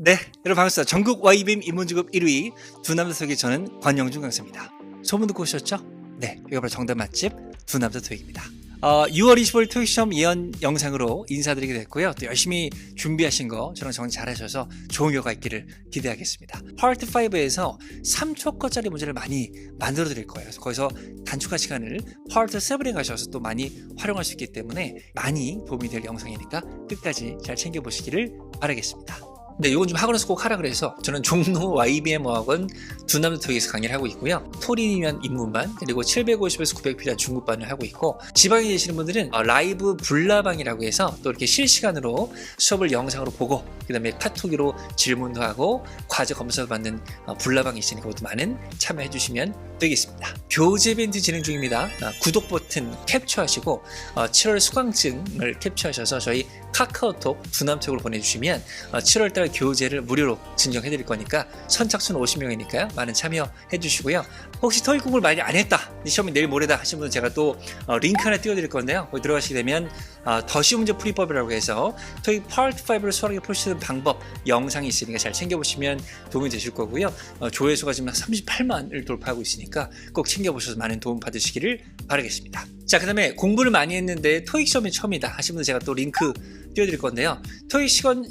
네, 여러분 반갑습니다. 전국 YBM 입문직업 1위 두 남자 토익의 저는 권영준 강사입니다. 소문 듣고 오셨죠? 네, 이거 바로 정답 맛집 두 남자 토익입니다. 6월 25일 토익 시험 예언 영상으로 인사드리게 됐고요. 또 열심히 준비하신 거 저랑 정리 잘하셔서 좋은 결과 있기를 기대하겠습니다. 파트 5에서 3초 거짜리 문제를 많이 만들어 드릴 거예요. 그래서 거기서 단축한 시간을 파트 7에 가셔서 또 많이 활용할 수 있기 때문에 많이 도움이 될 영상이니까 끝까지 잘 챙겨보시기를 바라겠습니다. 네, 이건 좀 학원에서 꼭 하라 그래서 저는 종로 YBM 어학원 두 남자 토익에서 강의를 하고 있고요. 토린이면 입문반, 그리고 750에서 900 필요한 중급반을 하고 있고, 지방에 계시는 분들은 라이브 불나방이라고 해서 또 이렇게 실시간으로 수업을 영상으로 보고, 그 다음에 카톡으로 질문도 하고 과제 검사도 받는 불나방이 있으니까 그것도 많은 참여해 주시면 되겠습니다. 교재 이벤트 진행 중입니다. 구독 버튼 캡처하시고 7월 수강증을 캡처하셔서 저희 카카오톡 두남톡으로 보내주시면 7월달 교재를 무료로 증정해 드릴 거니까 선착순 50명이니까요. 많은 참여해 주시고요. 혹시 토익 공부를 많이 안 했다, 시험이 내일 모레다 하신 분은 제가 또 링크 하나 띄워드릴 건데요. 거기 들어가시게 되면 더 쉬운 문제 풀이법이라고 해서 토익 파트 5를 수월하게 풀 수 있는 방법 영상이 있으니까 잘 챙겨보시면 도움이 되실 거고요. 조회수가 지금 38만을 돌파하고 있으니까 꼭 챙겨보셔서 많은 도움 받으시기를 바라겠습니다. 자, 그 다음에 공부를 많이 했는데 토익 시험이 처음이다 하신 분은 제가 또 링크 띄워드릴 건데요. 토익 시험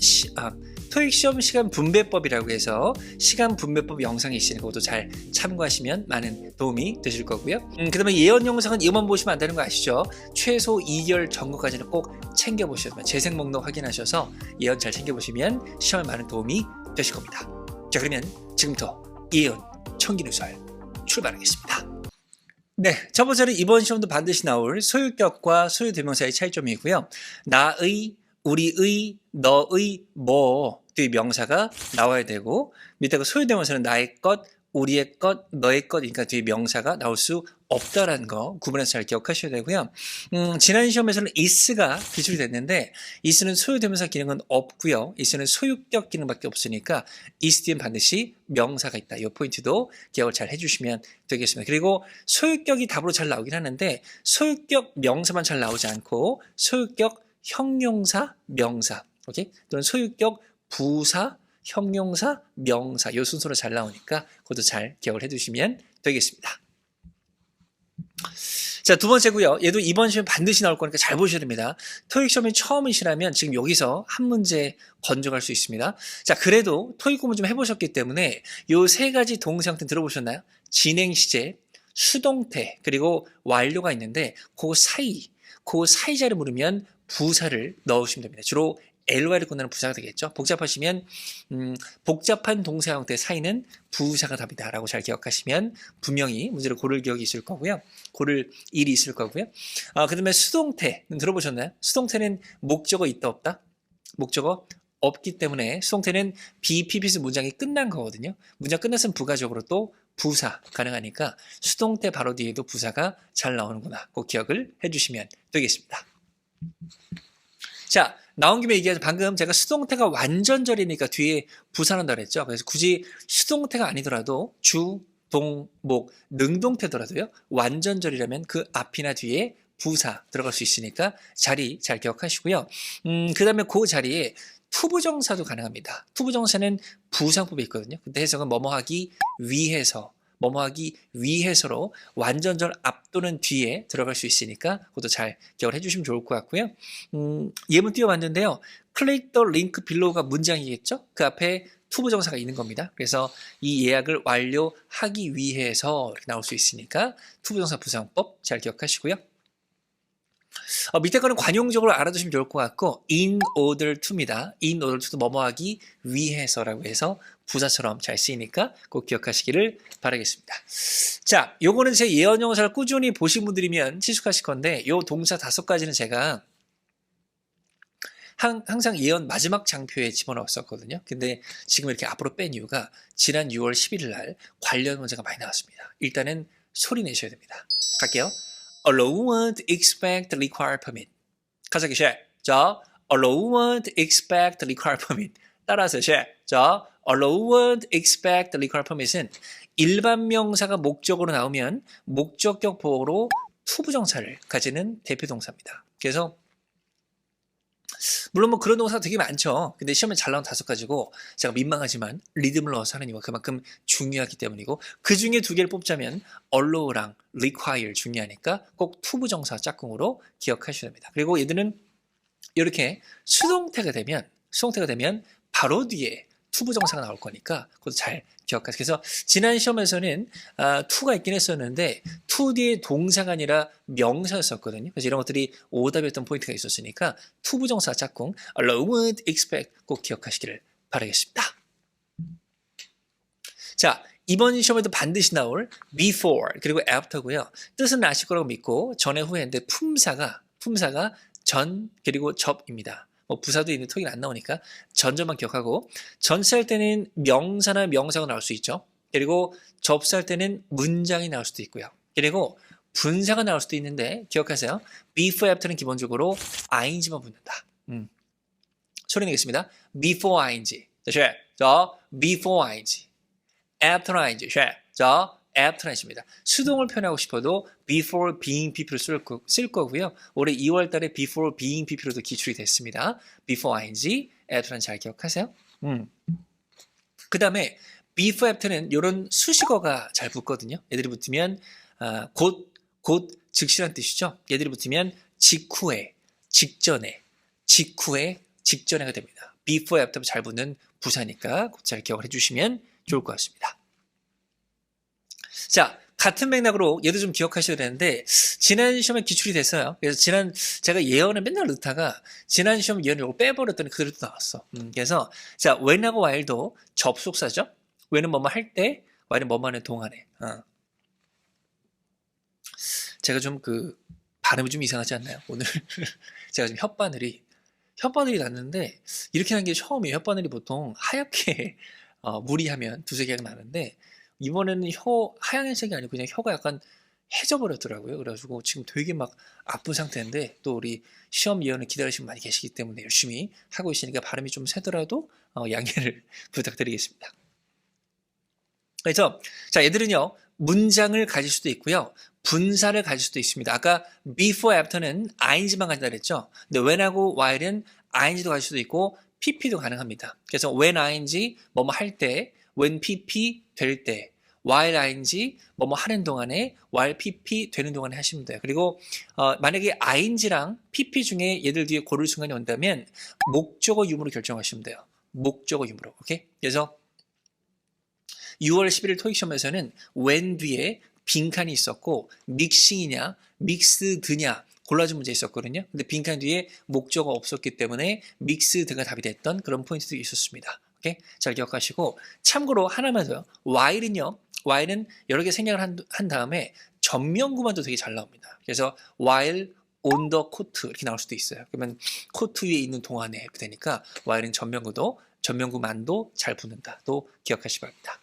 시간 분배법이라고 해서 시간 분배법 영상이 있으니까 그것도 잘 참고하시면 많은 도움이 되실 거고요. 그 다음에 예언 영상은 이것만 보시면 안 되는 거 아시죠? 최소 2개월 전거까지는 꼭 챙겨보셔서 재생 목록 확인하셔서 예언 잘 챙겨보시면 시험에 많은 도움이 되실 겁니다. 자, 그러면 지금부터 예언 청기누설 출발하겠습니다. 네, 첫 번째는 이번 시험도 반드시 나올 소유격과 소유대명사의 차이점이고요. 나의, 우리의, 너의, 뭐 이 명사가 나와야 되고, 밑에 그 소유대명사는 나의 것, 우리의 것, 너의 것이니까 뒤에 명사가 나올 수 없다라는 거 구분해서 잘 기억하셔야 되고요. 지난 시험에서는 is가 기술이 됐는데 is는 소유대명사 기능은 없고요. is는 소유격 기능밖에 없으니까 is 뒤엔 반드시 명사가 있다. 이 포인트도 기억을 잘 해주시면 되겠습니다. 그리고 소유격이 답으로 잘 나오긴 하는데 소유격 명사만 잘 나오지 않고 소유격 형용사, 명사, 오케이? 또는 소유격 부사, 형용사, 명사 이 순서로 잘 나오니까 그것도 잘 기억을 해두시면 되겠습니다. 자, 두 번째고요. 얘도 이번 시험에 반드시 나올 거니까 잘 보셔야 됩니다. 토익 시험이 처음이시라면 지금 여기서 한 문제 건져갈 수 있습니다. 자, 그래도 토익 공부 좀 해보셨기 때문에 요 세 가지 동사 형태 들어보셨나요? 진행 시제, 수동태, 그리고 완료가 있는데 그 사이자를 물으면 부사를 넣으시면 됩니다. 주로 ly를 끝나는 부사가 되겠죠. 복잡하시면 복잡한 동사 형태 사이는 부사가 답이다 라고 잘 기억하시면 분명히 문제를 고를 기억이 있을 거고요. 고를 일이 있을 거고요. 그 다음에 수동태는 들어보셨나요? 수동태는 목적어 있다 없다? 목적어 없기 때문에 수동태는 BPP에서 문장이 끝난 거거든요. 문장 끝났으면 부가적으로 또 부사 가능하니까 수동태 바로 뒤에도 부사가 잘 나오는구나. 꼭 기억을 해주시면 되겠습니다. 자, 나온 김에 얘기하자. 방금 제가 수동태가 완전절이니까 뒤에 부사한다 그랬죠. 그래서 굳이 수동태가 아니더라도 주, 동, 목, 능동태더라도요. 완전절이라면 그 앞이나 뒤에 부사 들어갈 수 있으니까 자리 잘 기억하시고요. 그 다음에 그 자리에 투부정사도 가능합니다. 투부정사는 부사법이 있거든요. 근데 해석은 뭐뭐하기 위해서, 뭐뭐하기 위해서로 완전절 앞 또는 뒤에 들어갈 수 있으니까 그것도 잘 기억을 해주시면 좋을 것 같고요. 예문 띄워봤는데요. 클릭 더 링크 빌로우가 문장이겠죠? 그 앞에 투부정사가 있는 겁니다. 그래서 이 예약을 완료하기 위해서 이렇게 나올 수 있으니까 투부정사 부사용법 잘 기억하시고요. 밑에 거는 관용적으로 알아두시면 좋을 것 같고 in order to입니다. in order to도 뭐뭐하기 위해서라고 해서 부사처럼 잘 쓰이니까 꼭 기억하시기를 바라겠습니다. 자, 요거는 제 예언 영상을 꾸준히 보신 분들이면 친숙하실 건데 요 동사 5가지는 제가 항상 예언 마지막 장표에 집어넣었었거든요. 근데 지금 이렇게 앞으로 뺀 이유가 지난 6월 11일 날 관련 문제가 많이 나왔습니다. 일단은 소리 내셔야 됩니다. 갈게요. allowed, expect, require, permit. 가자, 쉐. 자, allowed, expect, require, permit. 따라서 쉐. 자, allowed, expect, require, permit은 일반 명사가 목적으로 나오면 목적격 보호로 투부정사를 가지는 대표 동사입니다. 그래서 물론 뭐 그런 동사가 되게 많죠. 근데 시험에 잘 나온 5가지고 제가 민망하지만 리듬을 넣어서 하는 이유가 그만큼 중요하기 때문이고 그중에 2개를 뽑자면 allow랑 require 중요하니까 꼭 투부정사 짝꿍으로 기억하셔야 됩니다. 그리고 얘들은 이렇게 수동태가 되면 바로 뒤에 투부정사가 나올 거니까 그것도 잘 기억하세요. 그래서 지난 시험에서는 to가 있긴 했었는데 to 뒤에 동사가 아니라 명사였었거든요. 그래서 이런 것들이 오답이었던 포인트가 있었으니까 투부정사 짝꿍 allow, would, expect 꼭 기억하시기를 바라겠습니다. 자, 이번 시험에도 반드시 나올 before 그리고 after고요. 뜻은 아실 거라고 믿고 전에 후에인데 품사가 전 그리고 접입니다. 뭐 부사도 있는데 토익은 안 나오니까 전절만 기억하고 전치할 때는 명사나 명사가 나올 수 있죠. 그리고 접수할 때는 문장이 나올 수도 있고요. 그리고 분사가 나올 수도 있는데 기억하세요. before after는 기본적으로 ing만 붙는다. 소리 내겠습니다. before ing. 자, before ing. after ing. 자, after ing입니다. 수동을 표현하고 싶어도 before being pp를 쓸 거고요. 올해 2월 달에 before being pp로도 기출이 됐습니다. before ing, after는 잘 기억하세요. 그 다음에 before after는 이런 수식어가 잘 붙거든요. 얘들이 붙으면 곧 즉시란 뜻이죠. 얘들이 붙으면 직후에, 직전에가 됩니다. before after 잘 붙는 부사니까 곧 잘 기억을 해주시면 좋을 것 같습니다. 자, 같은 맥락으로 얘도 좀 기억하셔야 되는데 지난 시험에 기출이 됐어요. 그래서 제가 예언을 맨날 넣다가 지난 시험 예언을 이거 빼버렸더니 그대로 또 나왔어. 그래서 자, when하고 while도 접속사죠. when은 뭐뭐 할 때, while은 뭐뭐 하는 동안에. 제가 좀 발음이 좀 이상하지 않나요? 오늘 제가 지금 혓바늘이 났는데 이렇게 난 게 처음이에요. 혓바늘이 보통 하얗게 무리하면 2-3개가 나는데 이번에는 하얀색이 아니고 그냥 혀가 약간 해져버렸더라고요. 그래가지고 지금 되게 막 아픈 상태인데 또 우리 시험 예언을 기다리시는 분이 많이 계시기 때문에 열심히 하고 있으니까 발음이 좀 새더라도 양해를 부탁드리겠습니다. 그래서 자, 얘들은요 문장을 가질 수도 있고요 분사를 가질 수도 있습니다. 아까 before, after는 ing만 가진다 그랬죠. 근데 when하고 while은 ing도 가질 수도 있고 pp도 가능합니다. 그래서 when ing 뭐뭐 할 때, when pp 될 때, while ing 뭐뭐 하는 동안에, while pp 되는 동안에 하시면 돼요. 그리고 만약에 ing랑 pp 중에 얘들 뒤에 고를 순간이 온다면 목적어 유무로 결정하시면 돼요. 목적어 유무로. 오케이? 그래서 6월 11일 토익 시험에서는 when 뒤에 빈칸이 있었고 믹싱이냐 믹스드냐 골라준 문제 있었거든요. 근데 빈칸 뒤에 목적어가 없었기 때문에 믹스드가 답이 됐던 그런 포인트도 있었습니다. 오케이? 잘 기억하시고 참고로 하나만 더요. while은 여러 개 생략을 한 다음에 전면구만도 되게 잘 나옵니다. 그래서 while on the coat 이렇게 나올 수도 있어요. 그러면 코트 위에 있는 동안에 이렇게 되니까 while은 전면구만도 잘 붙는다. 또 기억하시기 바랍니다.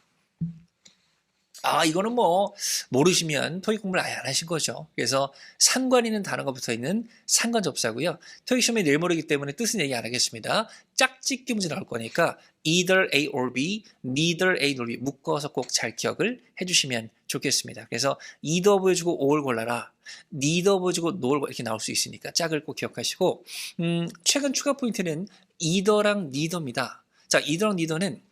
이거는 뭐 모르시면 토익 공부를 아예 안 하신 거죠. 그래서 상관 있는 단어가 붙어있는 상관접사고요. 토익 시험에 내일 모레이기 때문에 뜻은 얘기 안 하겠습니다. 짝짓기 문제 나올 거니까 either A or B, neither A nor B 묶어서 꼭 잘 기억을 해주시면 좋겠습니다. 그래서 either 보여주고 or 골라라, neither 보여주고 nor 이렇게 나올 수 있으니까 짝을 꼭 기억하시고 최근 추가 포인트는 either랑 neither입니다. 자, either랑 neither는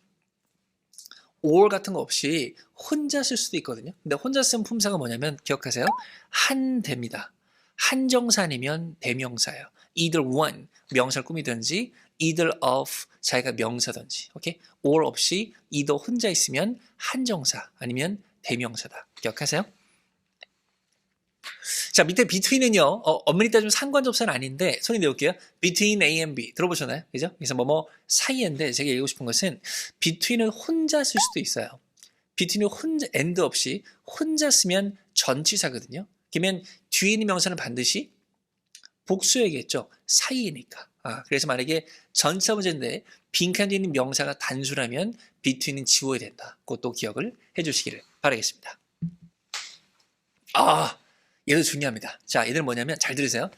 or 같은 거 없이 혼자 쓸 수도 있거든요. 근데 혼자 쓴 품사가 뭐냐면 기억하세요. 한대입니다. 한정사 아니면 대명사예요. either one 명사를 꾸미든지 either of 자기가 명사든지. 오케이? or 없이 either 혼자 있으면 한정사 아니면 대명사다. 기억하세요? 자, 밑에 between은요, 엄밀히 따지면 상관접사는 아닌데, 소리 내볼게요. between A and B. 들어보셨나요? 그죠? 그래서 뭐뭐 사이인데, 제가 얘기하고 싶은 것은, between은 혼자 쓸 수도 있어요. between은 혼자, and 없이 혼자 쓰면 전치사거든요. 그러면 뒤에 있는 명사는 반드시 복수해야겠죠. 사이이니까. 그래서 만약에 전치사 문제인데, 빈칸 뒤에 있는 명사가 단수라면, between은 지워야 된다. 그것도 기억을 해주시기를 바라겠습니다. 얘도 중요합니다. 자, 얘들은 뭐냐면 잘 들으세요.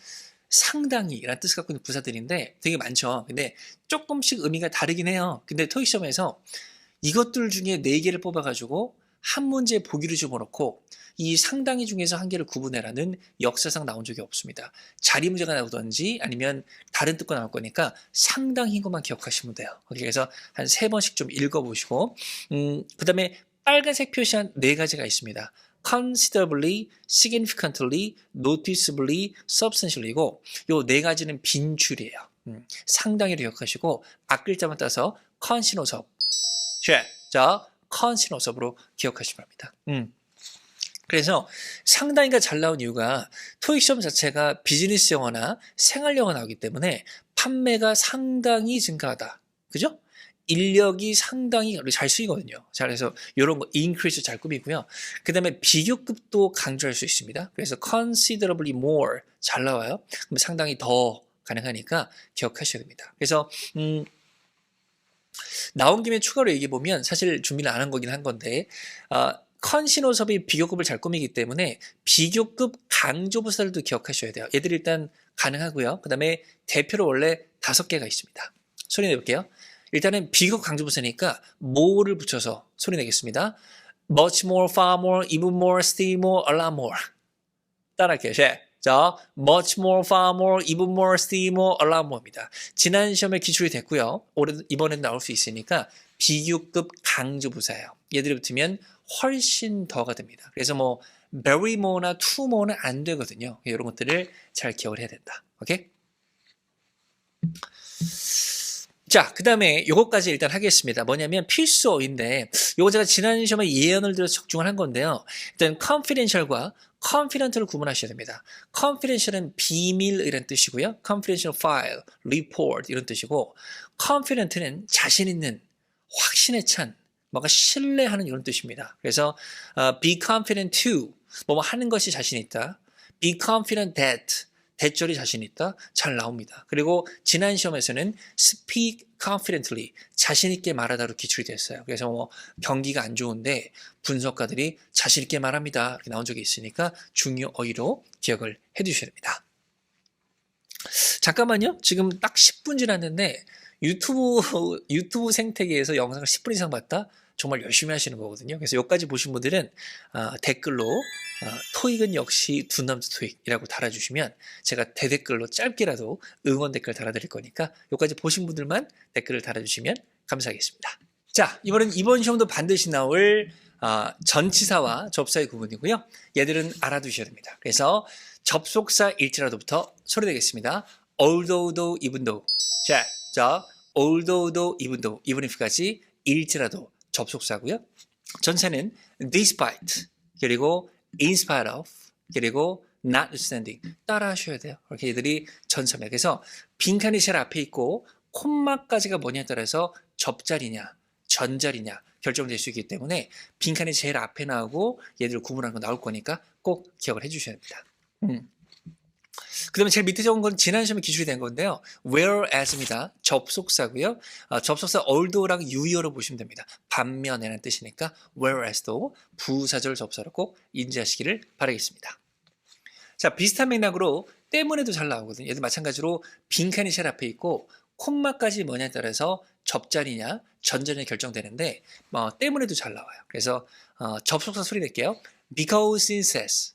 상당히 라는 뜻을 갖고 있는 부사들인데 되게 많죠. 근데 조금씩 의미가 다르긴 해요. 근데 토익 시험에서 이것들 중에 4개를 뽑아가지고 한 문제 보기를 집어넣고 이 상당히 중에서 한 개를 구분해라는 역사상 나온 적이 없습니다. 자리 문제가 나오든지 아니면 다른 뜻과 나올 거니까 상당히인 것만 기억하시면 돼요. 그래서 한 3번씩 좀 읽어보시고 그 다음에 빨간색 표시한 4가지가 있습니다. considerably, significantly, noticeably, substantially고 요 4가지는 빈줄이에요. 상당히를 기억하시고 앞글자만 따서 컨시노섭, 자 컨시노섭으로 기억하시면 합니다. 그래서 상당히가 잘 나온 이유가 토익 시험 자체가 비즈니스 영어나 생활 영어 나오기 때문에 판매가 상당히 증가하다. 그죠? 인력이 상당히 잘 쓰이거든요. 자, 그래서 이런 거 increase 잘 꾸미고요. 그 다음에 비교급도 강조할 수 있습니다. 그래서 considerably more 잘 나와요. 그럼 상당히 더 가능하니까 기억하셔야 됩니다. 그래서 나온 김에 추가로 얘기해 보면 사실 준비를 안 한 거긴 한 건데 컨시노섭이 비교급을 잘 꾸미기 때문에 비교급 강조부사들도 기억하셔야 돼요. 얘들이 일단 가능하고요. 그 다음에 대표로 원래 5개가 있습니다. 소리 내볼게요. 일단은 비교급 강조부사니까 more를 붙여서 소리 내겠습니다. much more, far more, even more, still more, a lot more. 따라할게요. 자, much more, far more, even more, still more, a lot more입니다. 지난 시험에 기출이 됐고요. 이번에는 나올 수 있으니까 비교급 강조부사예요. 얘들이 붙으면 훨씬 더가 됩니다. 그래서 뭐 very more나 too more는 안 되거든요. 이런 것들을 잘 기억을 해야 된다. 오케이? 자, 그 다음에 요것까지 일단 하겠습니다. 뭐냐면 필수어인데 요거 제가 지난 시험에 예언을 들어서 적중을 한 건데요. 일단 confidential과 confident를 구분하셔야 됩니다. confidential은 비밀이라는 뜻이고요. confidential file, report 이런 뜻이고 confident는 자신 있는, 확신에 찬, 뭔가 신뢰하는 이런 뜻입니다. 그래서 be confident to, 뭐 하는 것이 자신 있다. be confident that, 대절이 자신 있다. 잘 나옵니다. 그리고 지난 시험에서는 speak confidently, 자신 있게 말하다로 기출이 됐어요. 그래서 뭐 경기가 안 좋은데 분석가들이 자신 있게 말합니다. 이렇게 나온 적이 있으니까 중요 어휘로 기억을 해 두셔야 됩니다. 잠깐만요. 지금 딱 10분 지났는데 유튜브 생태계에서 영상을 10분 이상 봤다? 정말 열심히 하시는 거거든요. 그래서 여기까지 보신 분들은 댓글로 토익은 역시 두 남자 토익이라고 달아주시면 제가 대댓글로 짧게라도 응원 댓글 달아드릴 거니까 여기까지 보신 분들만 댓글을 달아주시면 감사하겠습니다. 자, 이번 시험도 반드시 나올 전치사와 접사의 구분이고요. 얘들은 알아두셔야 됩니다. 그래서 접속사 일지라도부터 소리내겠습니다. although, though, even though. 자, although, though, even though, even if까지 일지라도 접속사고요. 전체는 despite, 그리고 in spite of, 그리고 notwithstanding 따라 하셔야 돼요. 이렇게 얘들이 전사입니다. 그래서 빈칸이 제일 앞에 있고 콤마까지가 뭐냐에 따라서 접자리냐, 전자리냐 결정될 수 있기 때문에 빈칸이 제일 앞에 나오고 얘들을 구분하는 거 나올 거니까 꼭 기억을 해주셔야 됩니다. 그 다음에 제일 밑에 적은 건 지난 시험에 기출이 된 건데요. whereas입니다. 접속사고요. 접속사 although랑 유의어로 보시면 됩니다. 반면에라는 뜻이니까 whereas도 부사절 접사로 꼭 인지하시기를 바라겠습니다. 자, 비슷한 맥락으로 때문에도 잘 나오거든요. 얘도 마찬가지로 빈칸이 제일 앞에 있고 콤마까지 뭐냐에 따라서 접자리냐 전자리냐 결정되는데 때문에도 잘 나와요. 그래서 접속사 소리 낼게요. because since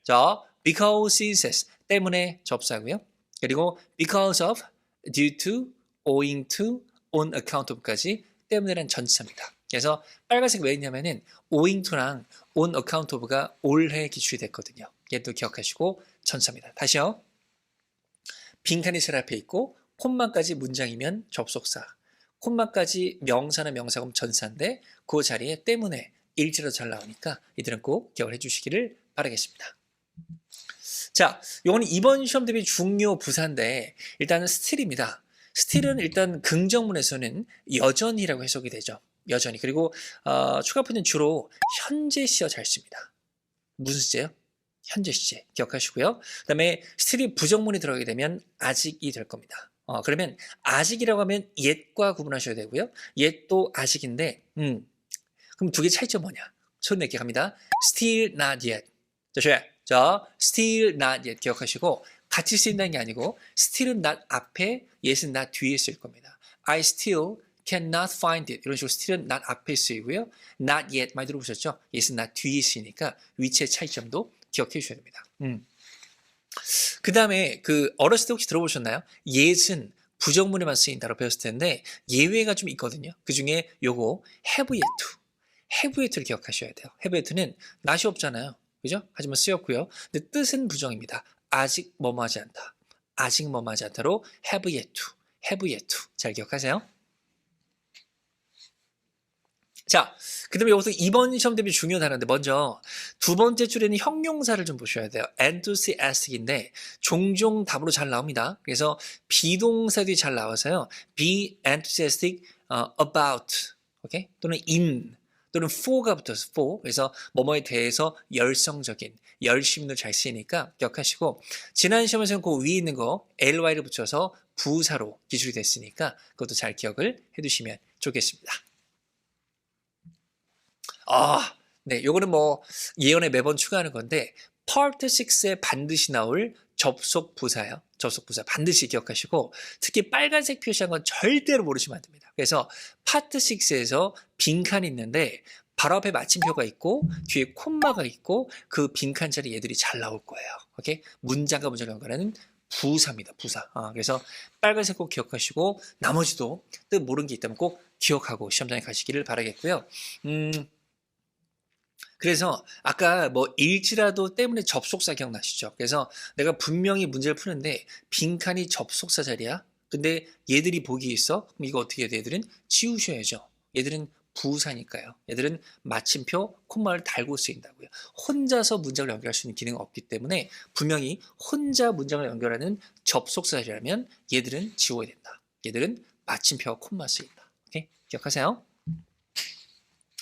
자, because since 때문에 접사고요. 그리고 because of, due to, owing to, on account of까지 때문에란 전치사입니다. 그래서 빨간색 왜 있냐면은 owing to랑 on account of가 올해 기출이 됐거든요. 얘도 기억하시고 전치사입니다. 다시요. 빈칸이 제일 앞에 있고 콤마까지 문장이면 접속사, 콤마까지 명사나 명사금 전사인데 그 자리에 때문에 일지로 잘 나오니까 이들은 꼭 기억을 해주시기를 바라겠습니다. 자, 요거는 이번 시험 대비 중요 부사인데 일단은 still입니다. still은 일단 긍정문에서는 여전히라고 해석이 되죠. 여전히. 그리고 추가 표현은 주로 현재 시어 잘 씁니다. 무슨 시제요? 현재 시제 기억하시고요. 그 다음에 still이 부정문이 들어가게 되면 아직이 될 겁니다. 그러면 아직이라고 하면 yet과 구분하셔야 되고요. yet도 아직인데 그럼 두 개 차이점 뭐냐? 소리 내게 갑니다. still not yet. 자, still not yet 기억하시고 같이 쓰인다는 게 아니고 still은 not 앞에, yet은 not 뒤에 쓸 겁니다. I still cannot find it. 이런 식으로 still은 not 앞에 쓰이고요. not yet 많이 들어보셨죠? yet은 not 뒤에 쓰이니까 위치의 차이점도 기억해 주셔야 됩니다. 그 다음에 그 어렸을 때 혹시 들어보셨나요? yet은 부정문에만 쓰인다고 배웠을 텐데 예외가 좀 있거든요. 그 중에 요거 have yet to. have yet를 기억하셔야 돼요. have yet는 not이 없잖아요. 그죠? 하지만 쓰였고요. 근데 뜻은 부정입니다. 아직 뭐뭐 하지 않다. 아직 뭐뭐 하지 않다로 have yet to. have yet to. 잘 기억하세요. 자, 그 다음에 여기서 이번 시험 대비 중요한 단어인데 먼저 두 번째 줄에는 형용사를 좀 보셔야 돼요. enthusiastic인데 종종 답으로 잘 나옵니다. 그래서 비동사들이 잘 나와서요. be enthusiastic about 오케이? 또는 in 또는 for가 붙어서 for 그래서 뭐뭐에 대해서 열성적인 열심히도 잘 쓰이니까 기억하시고 지난 시험에서는 그 위에 있는 거 ly를 붙여서 부사로 기술이 됐으니까 그것도 잘 기억을 해두시면 좋겠습니다. 네, 요거는 뭐 예언에 매번 추가하는 건데 Part 6에 반드시 나올 접속 부사예요. 접속 부사 반드시 기억하시고 특히 빨간색 표시한 건 절대로 모르시면 안 됩니다. 그래서 Part 6에서 빈칸이 있는데 바로 앞에 마침표가 있고 뒤에 콤마가 있고 그 빈칸 자리 얘들이 잘 나올 거예요. 오케이? 문장과 문장을 연결하는 부사입니다. 부사. 그래서 빨간색 꼭 기억하시고 나머지도 뜻 모르는 게 있다면 꼭 기억하고 시험장에 가시기를 바라겠고요. 그래서 아까 뭐 일지라도 때문에 접속사 기억나시죠? 그래서 내가 분명히 문제를 푸는데 빈칸이 접속사 자리야. 근데 얘들이 보기에 있어? 그럼 이거 어떻게 해야 돼? 얘들은 지우셔야죠. 얘들은 부사니까요. 얘들은 마침표, 콤마를 달고 쓰인다고요. 혼자서 문장을 연결할 수 있는 기능은 없기 때문에 분명히 혼자 문장을 연결하는 접속사 자리라면 얘들은 지워야 된다. 얘들은 마침표, 콤마 쓰인다. 오케이? 기억하세요?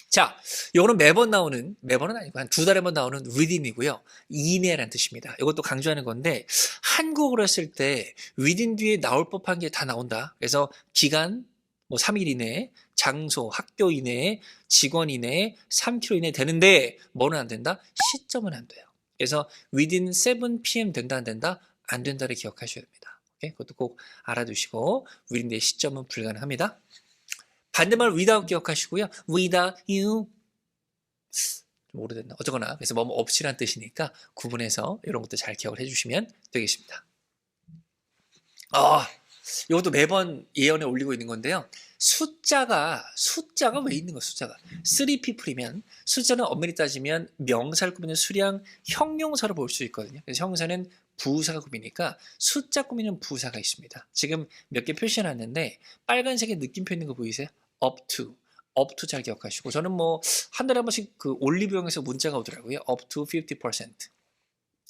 자, 요거는 매번은 아니고 한 두 달에 한 번 나오는 within이고요. 이내라는 뜻입니다. 이것도 강조하는 건데 한국어로 했을 때 within 뒤에 나올 법한 게 다 나온다. 그래서 기간, 뭐 3일 이내에, 장소, 학교 이내에, 직원 이내에, 3km 이내에 되는데 뭐는 안 된다? 시점은 안 돼요. 그래서 within 7 p.m. 된다 안 된다? 안 된다를 기억하셔야 됩니다. 오케이? 그것도 꼭 알아두시고 within 뒤에 시점은 불가능합니다. 반대말 without 기억하시고요. without you 좀 오래됐나? 어쩌거나 그래서 뭐 없이란 뜻이니까 구분해서 이런 것도 잘 기억을 해주시면 되겠습니다. 이것도 매번 예언에 올리고 있는 건데요. 숫자가 왜 있는 거야? 숫자가 3people이면 숫자는 엄밀히 따지면 명사를 꾸미는 수량 형용사로 볼 수 있거든요. 그래서 형용사는 부사가 꾸미니까 숫자 꾸미는 부사가 있습니다. 지금 몇 개 표시해놨는데 빨간색에 느낌표 있는 거 보이세요? up to 잘 기억하시고 저는 뭐 한 달에 한 번씩 그 올리브영에서 문자가 오더라고요. up to 50%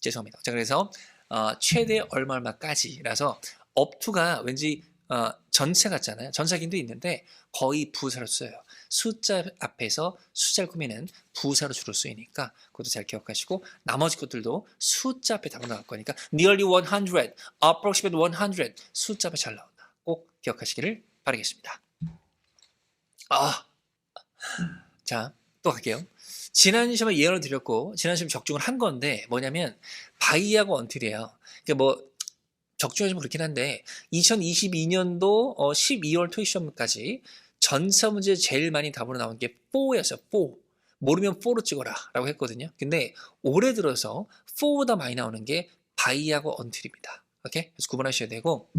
죄송합니다. 자 그래서 최대 얼마까지라서 up to가 왠지 전체 같잖아요. 전사긴도 있는데 거의 부사로 써요. 숫자 앞에서 숫자를 꾸미는 부사로 주로 쓰이니까 그것도 잘 기억하시고 나머지 것들도 숫자 앞에 답으로 나올 거니까 nearly 100, approximate 100 숫자 앞에 잘 나온다. 꼭 기억하시기를 바라겠습니다. 자, 또 갈게요. 지난 시험에 예언을 드렸고 지난 시험 적중을 한 건데 뭐냐면 바이하고 언틸이에요. 그러니까 뭐 적중이 좀 그렇긴 한데 2022년도 12월 토익 시험까지 전사 문제 제일 많이 답으로 나온 게 4였어요. 4. 모르면 4로 찍어라 라고 했거든요. 근데 올해 들어서 4보다 많이 나오는 게 바이하고 언틸입니다. 오케이? 그래서 구분하셔야 되고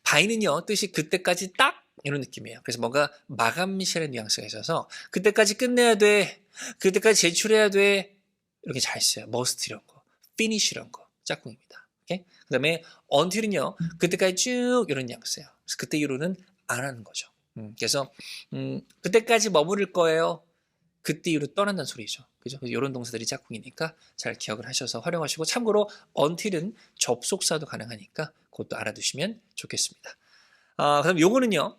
바이는요 뜻이 그때까지 딱 이런 느낌이에요. 그래서 뭔가 마감시라는 뉘앙스가 있어서 그때까지 끝내야 돼. 그때까지 제출해야 돼. 이렇게 잘 써요. must 이런 거. finish 이런 거. 짝꿍입니다. 오케이? 그 다음에 until은요. 그때까지 쭉 이런 뉘앙스예요. 그래서 그때 이후로는 안 하는 거죠. 그래서 그때까지 머무를 거예요. 그때 이후로 떠난다는 소리죠. 그죠? 이런 동사들이 짝꿍이니까 잘 기억을 하셔서 활용하시고 참고로 until은 접속사도 가능하니까 그것도 알아두시면 좋겠습니다. 그다음 요거는요.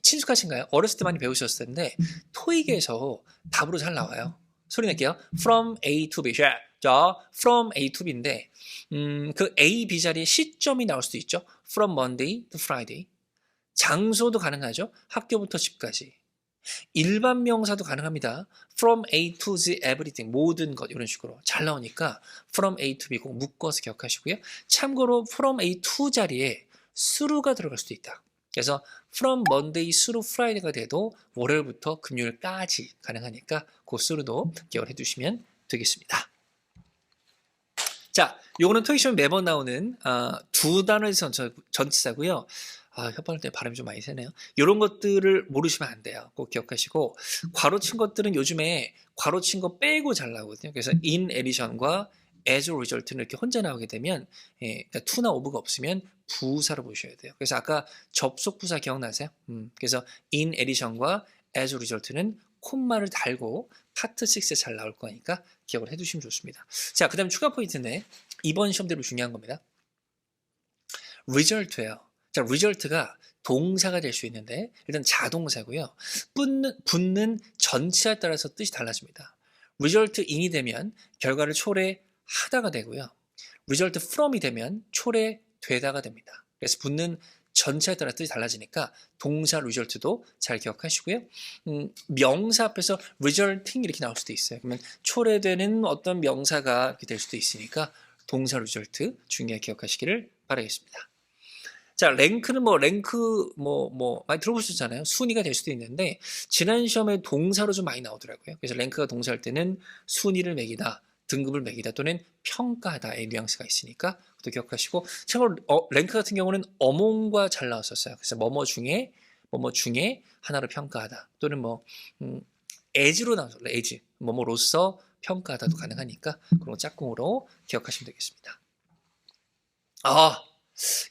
친숙하신가요? 어렸을 때 많이 배우셨을 텐데 토익에서 답으로 잘 나와요. 소리 낼게요. From A to B. 자, from A to B인데 그 A, B 자리에 시점이 나올 수도 있죠. From Monday to Friday. 장소도 가능하죠. 학교부터 집까지. 일반 명사도 가능합니다. From A to Z everything. 모든 것 이런 식으로 잘 나오니까 From A to B 꼭 묶어서 기억하시고요. 참고로 From A to 자리에 수루가 들어갈 수도 있다. 그래서 from Monday through Friday가 돼도 월요일부터 금요일까지 가능하니까 그 through도 기억을 해두시면 되겠습니다. 자, 요거는 토익 시험에 매번 나오는 두 단어의 전치사고요. 협반할 때 발음이 좀 많이 새네요. 이런 것들을 모르시면 안 돼요. 꼭 기억하시고 괄호친 것들은 요즘에 괄호친 거 빼고 잘 나오거든요. 그래서 in addition과 as a result는 이렇게 혼자 나오게 되면 그러니까 to나 of가 없으면 부사로 보셔야 돼요. 그래서 아까 접속 부사 기억나세요? 그래서 in addition과 as a result는 콤마를 달고 파트 6에 잘 나올 거니까 기억을 해두시면 좋습니다. 자, 그 다음 추가 포인트인데 이번 시험대로 중요한 겁니다. result예요. 자, result가 동사가 될 수 있는데 일단 자동사고요. 붙는 전치사에 따라서 뜻이 달라집니다. result in이 되면 결과를 초래하다가 되고요. result from이 되면 초래되다가 됩니다. 그래서 붙는 전치사에 따라 뜻이 달라지니까 동사 result도 잘 기억하시고요. 명사 앞에서 resulting 이렇게 나올 수도 있어요. 그러면 초래되는 어떤 명사가 이렇게 될 수도 있으니까 동사 result 중요하게 기억하시기를 바라겠습니다. 자, 랭크는 많이 들어보셨잖아요. 순위가 될 수도 있는데 지난 시험에 동사로 좀 많이 나오더라고요. 그래서 랭크가 동사할 때는 순위를 매기다, 등급을 매기다 또는 평가하다의 뉘앙스가 있으니까 그것도 기억하시고 참고로 랭크 같은 경우는 어몽과 잘 나왔었어요. 그래서 뭐뭐 중에 하나로 평가하다 또는 as로 나왔어요. as 뭐뭐로서 평가하다도 가능하니까 그런 거 짝꿍으로 기억하시면 되겠습니다.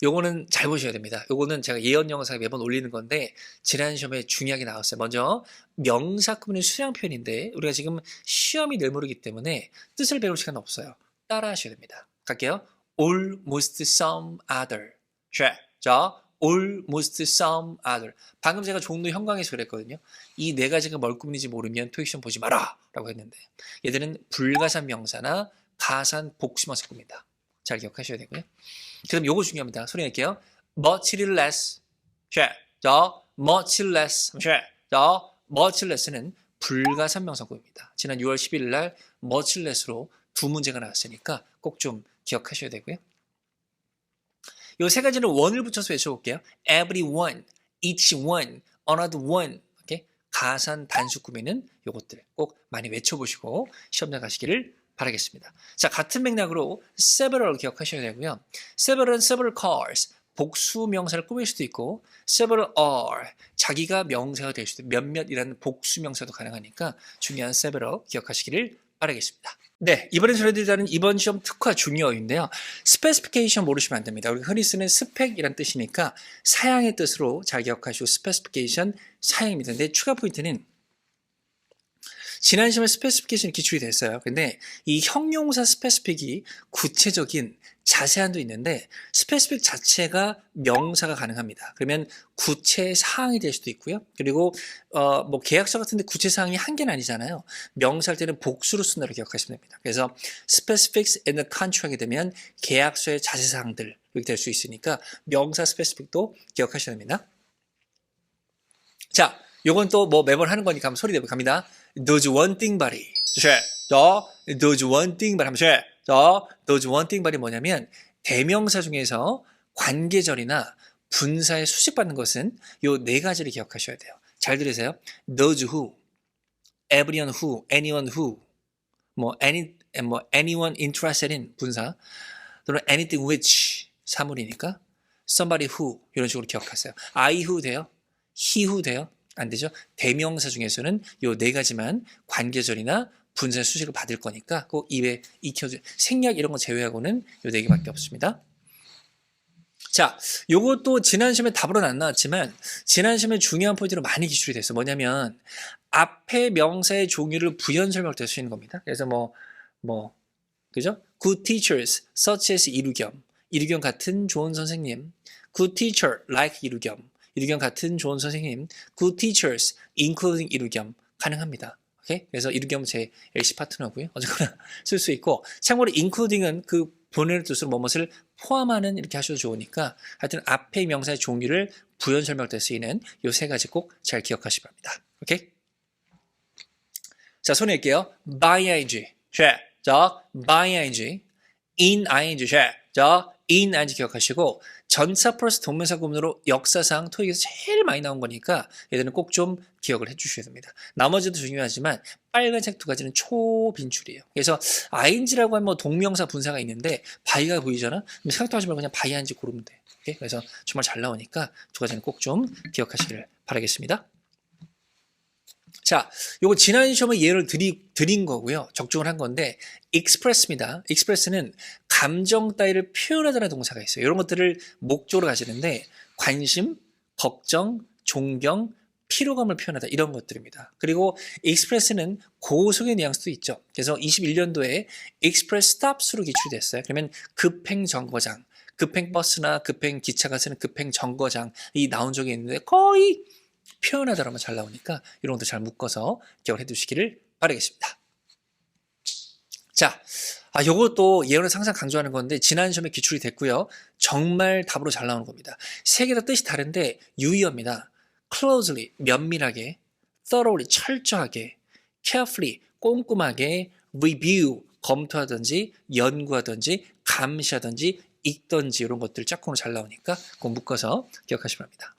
요거는 잘 보셔야 됩니다. 요거는 제가 예언 영상에 매번 올리는 건데 지난 시험에 중요하게 나왔어요. 먼저 명사구문의 수량 표현인데 우리가 지금 시험이 내물이기 때문에 뜻을 배울 시간 없어요. 따라 하셔야 됩니다. 갈게요. almost some other. 자, almost some other. 방금 제가 종로 형광에서 그랬거든요. 이 네 가지가 뭘 꾸미는지 모르면 토익 시험 보지 마라 라고 했는데 얘들은 불가산 명사나 가산 복수명사 꾸민다. 잘 기억하셔야 되고요. 그럼 요거 중요합니다. 소리 낼게요. much less. 자, much less. 자, much less는 불가산 명사구입니다. 지난 6월 11일 날 much less로 두 문제가 나왔으니까 꼭 좀 기억하셔야 되고요. 요 세 가지는 one을 붙여서 외쳐볼게요. everyone, each one, another one. 이렇게 가산 단수 꾸미는 요것들 꼭 많이 외쳐보시고 시험 잘 가시기를 바라겠습니다. 자, 같은 맥락으로 several 기억하셔야 되고요. several은 several cars, 복수 명사를 꾸밀 수도 있고 several are, 자기가 명사가 될 수도 있고 몇몇이라는 복수 명사도 가능하니까 중요한 several 기억하시기를 바라겠습니다. 네, 이번에 전해드리자는 이번 시험 특화 중요어인데요. specification 모르시면 안 됩니다. 우리가 흔히 쓰는 스펙이란 뜻이니까 사양의 뜻으로 잘 기억하시고 specification 사양입니다. 근데 추가 포인트는 지난 시험에 스페시피케이션이 기출이 됐어요. 근데 이 형용사 스페시픽이 구체적인 자세한도 있는데 스페시픽 자체가 명사가 가능합니다. 그러면 구체 사항이 될 수도 있고요. 그리고 계약서 같은데 구체 사항이 한 개는 아니잖아요. 명사할 때는 복수로 쓴다고 기억하시면 됩니다. 그래서 specifics in the contract 하게 되면 계약서의 자세 사항들 이렇게 될 수 있으니까 명사 스페시픽도 기억하셔야 됩니다. 자, 요건 또 매번 하는 거니까 한번 소리 내고 갑니다. Does one thing body. does one thing body. does one thing body 뭐냐면 대명사 중에서 관계절이나 분사에 수식받는 것은 요 네 가지를 기억하셔야 돼요. 잘 들으세요. Those who, everyone who, anyone who, anyone interested in 분사 또는 anything which 사물이니까 somebody who 이런 식으로 기억하세요. I who 돼요? he who 돼요? 안 되죠. 대명사 중에서는 요 네 가지만 관계절이나 분사 수식을 받을 거니까 꼭 입에 익혀줘. 생략 이런 거 제외하고는 요 네 개밖에 없습니다. 자, 요것도 지난 시험에 답으로는 안 나왔지만 지난 시험에 중요한 포인트로 많이 기출이 됐어. 뭐냐면 앞에 명사의 종류를 부연 설명할 때 쓰이는 겁니다. 그래서 그죠? Good teachers such as 이루겸 같은 좋은 선생님. Good teacher like 이루겸 같은 좋은 선생님, good teachers, including 이루겸 가능합니다. 오케이? 그래서 이루겸은 제 LC 파트너고요. 어쨌거나 쓸 수 있고 참고로 including은 그 본연의 뜻으로 무엇을 포함하는 이렇게 하셔도 좋으니까 하여튼 앞에 명사의 종류를 부연 설명할 때 쓰이는 요 세 가지 꼭 잘 기억하시기 바랍니다. 오케이? 자, 손 낼게요. by ing, 자, by ing, in ing, 자, in ing 기억하시고 전사 플러스 동명사 구문으로 역사상 토익에서 제일 많이 나온 거니까 얘들은 꼭 좀 기억을 해주셔야 됩니다. 나머지도 중요하지만 빨간색 두 가지는 초빈출이에요. 그래서 ing라고 하면 뭐 동명사 분사가 있는데 바이가 보이잖아? 그럼 생각도 하지 말고 그냥 바이 ing 고르면 돼. 오케이? 그래서 정말 잘 나오니까 두 가지는 꼭 좀 기억하시길 바라겠습니다. 자, 요거 지난 시험에 예를 드린 거고요. 적중을 한 건데 express입니다. express는 감정 따위를 표현하다는 동사가 있어요. 이런 것들을 목적으로 가지는데 관심, 걱정, 존경, 피로감을 표현하다 이런 것들입니다. 그리고 express는 고속의 뉘앙스도 있죠. 그래서 21년도에 express stops로 기출이 됐어요. 그러면 급행 정거장, 급행 버스나 급행 기차가 쓰는 급행 정거장이 나온 적이 있는데 거의 표현하다라면 잘 나오니까 이런 것도 잘 묶어서 기억을 해두시기를 바라겠습니다. 자, 요것도 예언에서 항상 강조하는 건데 지난 시험에 기출이 됐고요. 정말 답으로 잘 나오는 겁니다. 세 개 다 뜻이 다른데 유의어입니다. closely, 면밀하게, thoroughly, 철저하게, carefully, 꼼꼼하게, review, 검토하든지, 연구하든지, 감시하든지, 읽든지 이런 것들 짝꿍으로 잘 나오니까 꼭 묶어서 기억하시기 바랍니다.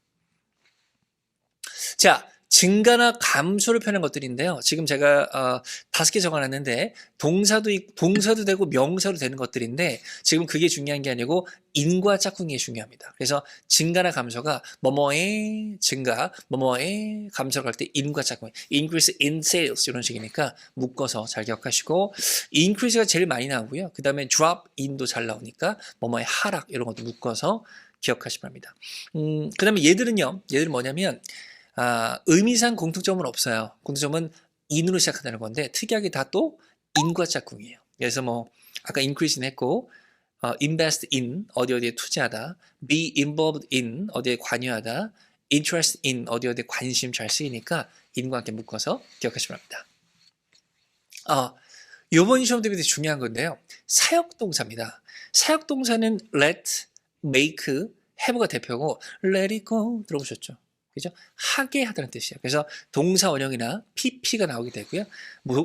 자, 증가나 감소를 표현한 것들인데요. 지금 제가 5개 적어놨는데 동사도 되고 명사도 되는 것들인데 지금 그게 중요한 게 아니고 인과 짝꿍이 중요합니다. 그래서 증가나 감소가 뭐뭐의 증가, 뭐뭐의 감소를 할 때 인과 짝꿍, increase in sales 이런 식이니까 묶어서 잘 기억하시고 increase가 제일 많이 나오고요. 그 다음에 drop in도 잘 나오니까 뭐뭐의 하락 이런 것도 묶어서 기억하시기 바랍니다. 그 다음에 얘들은 뭐냐면 의미상 공통점은 없어요. 공통점은 in으로 시작한다는 건데 특이하게 다 또 in과 짝꿍이에요. 그래서 뭐 아까 increase는 했고 invest in 어디에 투자하다, be involved in 어디에 관여하다, interest in 어디에 관심 잘 쓰이니까 in과 함께 묶어서 기억하시기 바랍니다. 이번 시험 대비 되게 중요한 건데요. 사역동사입니다. 사역동사는 let, make, have가 대표고 let it go 들어보셨죠? 그죠? 하게 하다는 뜻이에요. 그래서 동사 원형이나 pp가 나오게 되고요.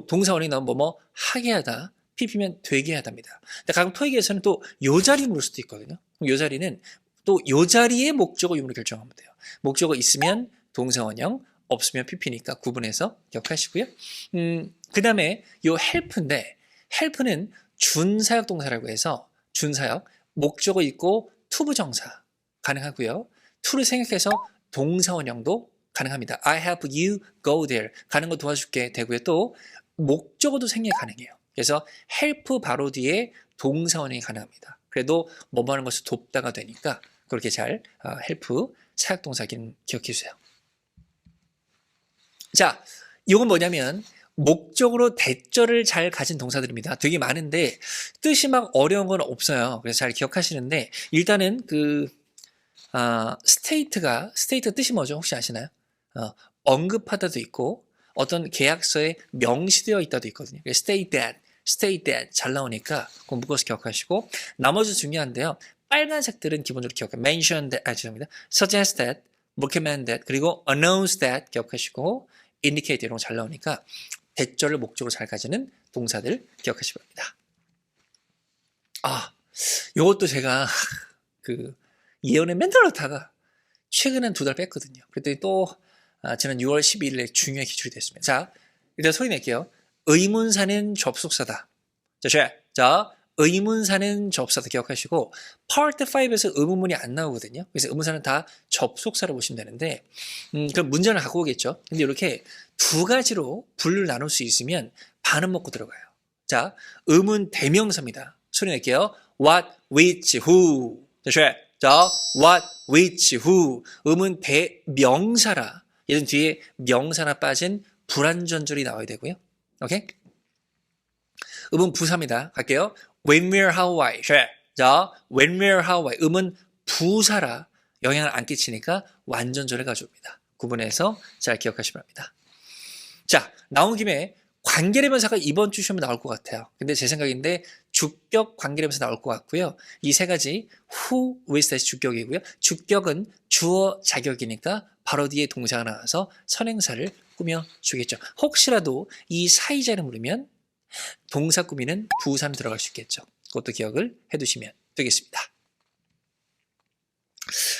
동사 원형이 나오면 뭐뭐 하게 하다, pp면 되게 하답니다. 근데 가끔 토익에서는 또 요 자리 물을 수도 있거든요. 그럼 요 자리는 또 요 자리의 목적어 유무를 결정하면 돼요. 목적어 있으면 동사 원형, 없으면 pp니까 구분해서 기억하시고요. 그 다음에 요 help인데 help는 준사역 동사라고 해서 준사역, 목적어 있고 투부정사 가능하고요. to를 생각해서 동사 원형도 가능합니다. I help you go there. 가는 거 도와줄게 되고요. 또 목적어도 생략 가능해요. 그래서 help 바로 뒤에 동사 원형이 가능합니다. 그래도 뭐뭐 하는 것을 돕다가 되니까 그렇게 잘 help 사역동사기는 기억해 주세요. 자, 이건 뭐냐면 목적으로 대절을 잘 가진 동사들입니다. 되게 많은데 뜻이 막 어려운 건 없어요. 그래서 잘 기억하시는데 일단은 스테이트 뜻이 뭐죠? 혹시 아시나요? 언급하다도 있고 어떤 계약서에 명시되어 있다도 있거든요. stay that 잘 나오니까 그거 묶어서 기억하시고 나머지 중요한데요. 빨간색들은 기본적으로 기억해요. mention that, 죄송합니다. suggest that, recommend that, 그리고 announce that 기억하시고 indicate 이런 거 잘 나오니까 대절을 목적으로 잘 가지는 동사들 기억하시기 바랍니다. 요것도 제가 예언에 맨날 넣다가 최근에 2달 뺐거든요. 그랬더니 또 지난 6월 12일에 중요한 기출이 됐습니다. 자, 일단 소리 낼게요. 의문사는 접속사다. 자, 의문사는 접속사다 기억하시고 Part 5에서 의문문이 안 나오거든요. 그래서 의문사는 다 접속사로 보시면 되는데 그럼 문제를 갖고 오겠죠. 근데 이렇게 두 가지로 분류를 나눌 수 있으면 반은 먹고 들어가요. 자, 의문 대명사입니다. 소리 낼게요. What, which, who. 자, what, which, who. 의문 대명사라. 얘는 뒤에 명사나 빠진 불완전절이 나와야 되고요. 오케이? 의문 부사입니다. 갈게요. When, where, how, why. 자, when, where, how, why. 의문 부사라. 영향을 안 끼치니까 완전절을 가져옵니다. 구분해서 잘 기억하시기 바랍니다. 자, 나온 김에 관계대명사가 이번 주 시험에 나올 것 같아요. 근데 제 생각인데 주격 관계대명사 나올 것 같고요. 이 세 가지 who, with 다시 주격이고요. 주격은 주어 자격이니까 바로 뒤에 동사가 나와서 선행사를 꾸며주겠죠. 혹시라도 이 사이자를 물으면 동사 꾸미는 부사는 들어갈 수 있겠죠. 그것도 기억을 해두시면 되겠습니다.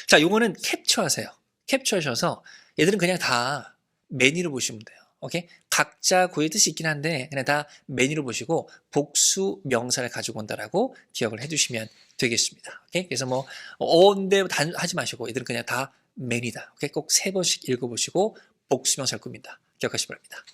자, 요거는 캡처하세요. 캡처하셔서 얘들은 그냥 다 메뉴로 보시면 돼요. 오케이? 각자 고유의 뜻이 있긴 한데 그냥 다 메뉴로 보시고 복수 명사를 가지고 온다라고 기억을 해주시면 되겠습니다. 오케이? 그래서 뭐 어인데 하지 마시고 얘들은 그냥 다 메뉴다. 오케이? 꼭 3번씩 읽어보시고 복수 명사를 꾸민다. 기억하시기 바랍니다.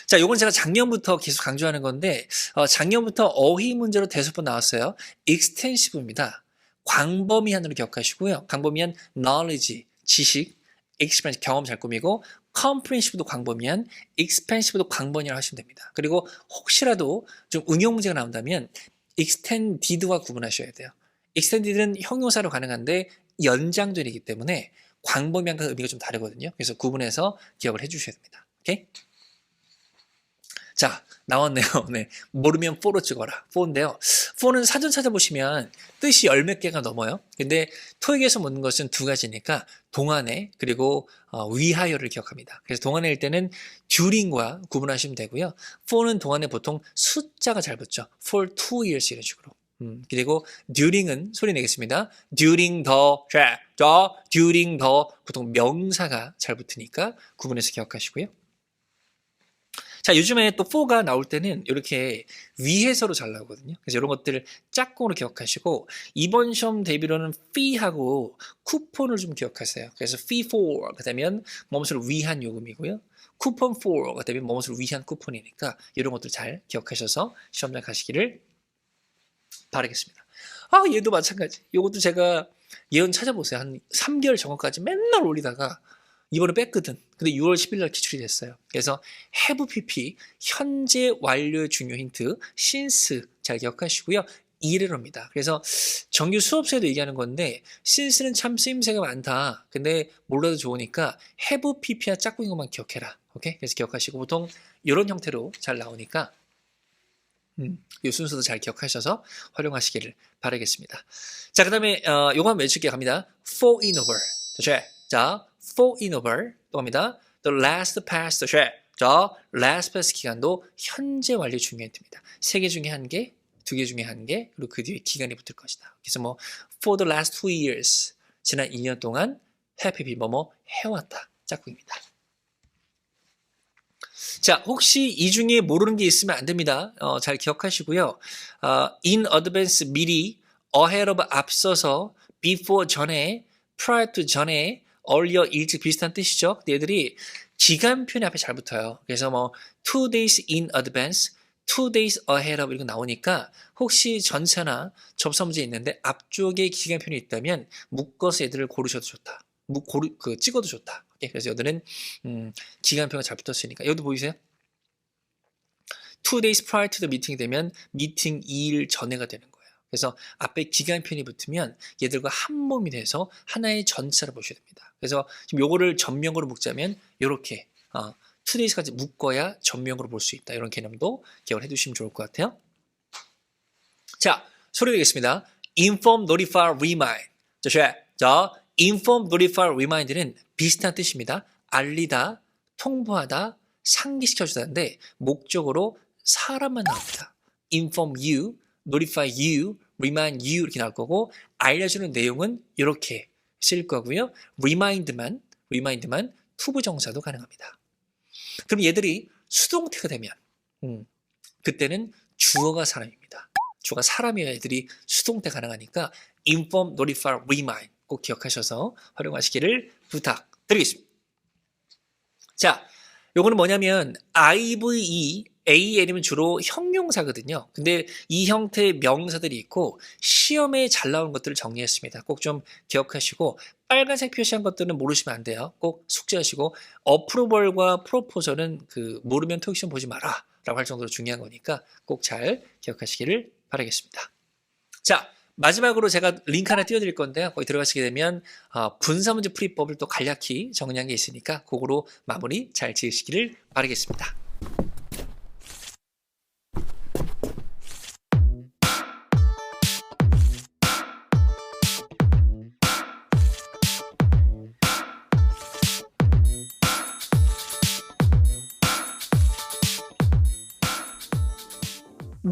자, 요건 제가 작년부터 계속 강조하는 건데 작년부터 어휘 문제로 대여섯 번 나왔어요. extensive입니다. 광범위한으로 기억하시고요. 광범위한 knowledge, 지식, experience, 경험 잘 꾸미고 comprehensive도 광범위한, expansive도 광범위하게 하시면 됩니다. 그리고 혹시라도 좀 응용 문제가 나온다면 extended와 구분하셔야 돼요. extended는 형용사로 가능한데 연장전이기 때문에 광범위한과 의미가 좀 다르거든요. 그래서 구분해서 기억을 해주셔야 됩니다. 오케이? 자, 나왔네요. 네. 모르면 for로 찍어라. for인데요. for는 사전 찾아보시면 뜻이 열 몇 개가 넘어요. 근데 토익에서 묻는 것은 두 가지니까 동안에 그리고 위하여를 기억합니다. 그래서 동안에일 때는 during과 구분하시면 되고요. for는 동안에 보통 숫자가 잘 붙죠. for 2 years 이런 식으로. 그리고 during은 소리 내겠습니다. during during 보통 명사가 잘 붙으니까 구분해서 기억하시고요. 자, 요즘에 또 for가 나올 때는 이렇게 위해서로 잘 나오거든요. 그래서 이런 것들을 짝꿍으로 기억하시고 이번 시험 대비로는 fee하고 쿠폰을 좀 기억하세요. 그래서 fee for가 되면 무엇을 위한 요금이고요. 쿠폰 for가 되면 무엇을 위한 쿠폰이니까 이런 것들 잘 기억하셔서 시험장 가시기를 바라겠습니다. 아, 얘도 마찬가지. 이것도 제가 예언 찾아보세요. 한 3개월 전까지 맨날 올리다가 이번에 뺐거든. 근데 6월 10일 날 기출이 됐어요. 그래서 have pp 현재 완료의 중요 힌트 since 잘 기억하시고요. 이래로입니다. 그래서 정규 수업서에도 얘기하는 건데 since는 참 쓰임새가 많다. 근데 몰라도 좋으니까 have pp와 짝꿍인 것만 기억해라. 오케이? 그래서 기억하시고 보통 이런 형태로 잘 나오니까 이 순서도 잘 기억하셔서 활용하시기를 바라겠습니다. 자, 그 다음에 요거 한번 외칠게요. 갑니다. for in over. 자, for in over 또 갑니다. The last past 자, last past 기간도 현재 완료 중요 힌트입니다. 3개 중에 1개, 2개 중에 1개, 그리고 그 뒤에 기간이 붙을 것이다. 그래서 뭐 for the last 2 years 지난 2년 동안 happy 뭐뭐 해왔다. 짝꿍입니다. 자, 혹시 이 중에 모르는 게 있으면 안 됩니다. 잘 기억하시고요. in advance 미리, ahead of 앞서서, before 전에, prior to 전에, earlier 일찍 비슷한 뜻이죠. 얘들이 기간표현 앞에 잘 붙어요. 그래서 뭐 2 days in advance, 2 days ahead of 이렇게 나오니까 혹시 전체나 접수 문제 있는데 앞쪽에 기간표현이 있다면 묶어서 얘들을 고르셔도 좋다. 찍어도 좋다. 그래서 여기는 기간표가 잘 붙었으니까 여기도 보이세요? 2 days prior to the meeting이 되면 미팅 2일 전에가 되는 거예요. 그래서 앞에 기간표현이 붙으면 얘들과 한 몸이 돼서 하나의 전체를 보셔야 됩니다. 그래서 지금 요거를 전명으로 묶자면 이렇게 2 days까지 묶어야 전명으로 볼 수 있다. 이런 개념도 기억을 해두시면 좋을 것 같아요. 자, 소리 내겠습니다. inform, notify, remind. 자, inform, notify, remind는 비슷한 뜻입니다. 알리다, 통보하다, 상기시켜주다인데 목적으로 사람만 나옵니다. inform you, notify you, remind you 이렇게 나올 거고 알려주는 내용은 이렇게 쓸 거고요. remind만 투부정사도 가능합니다. 그럼 얘들이 수동태가 되면 그때는 주어가 사람입니다. 주어가 사람이어야 애들이 수동태 가능하니까 inform, notify, remind 꼭 기억하셔서 활용하시기를 부탁드리겠습니다. 자, 요거는 뭐냐면 IVE, AL이면 주로 형용사거든요. 근데 이 형태의 명사들이 있고 시험에 잘 나오는 것들을 정리했습니다. 꼭 좀 기억하시고 빨간색 표시한 것들은 모르시면 안 돼요. 꼭 숙지하시고 어프로벌과 프로포절은 모르면 토익 시험 보지 마라 라고 할 정도로 중요한 거니까 꼭 잘 기억하시기를 바라겠습니다. 자, 마지막으로 제가 링크 하나 띄워드릴 건데요. 거기 들어가시게 되면 분사문제 풀이법을 또 간략히 정리한 게 있으니까 그거로 마무리 잘 지으시기를 바라겠습니다.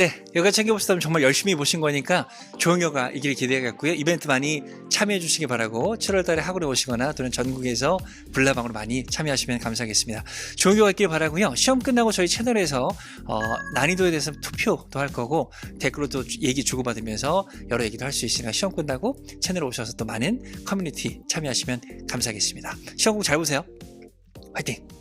네, 여기까지 챙겨보시다면 정말 열심히 보신 거니까 좋은 결과 이길 기대하겠고요. 이벤트 많이 참여해 주시기 바라고 7월 달에 학원에 오시거나 또는 전국에서 불나방으로 많이 참여하시면 감사하겠습니다. 좋은 결과 있길 바라고요. 시험 끝나고 저희 채널에서 난이도에 대해서 투표도 할 거고 댓글로도 얘기 주고받으면서 여러 얘기도 할 수 있으니까 시험 끝나고 채널에 오셔서 또 많은 커뮤니티 참여하시면 감사하겠습니다. 시험 꼭 잘 보세요. 화이팅!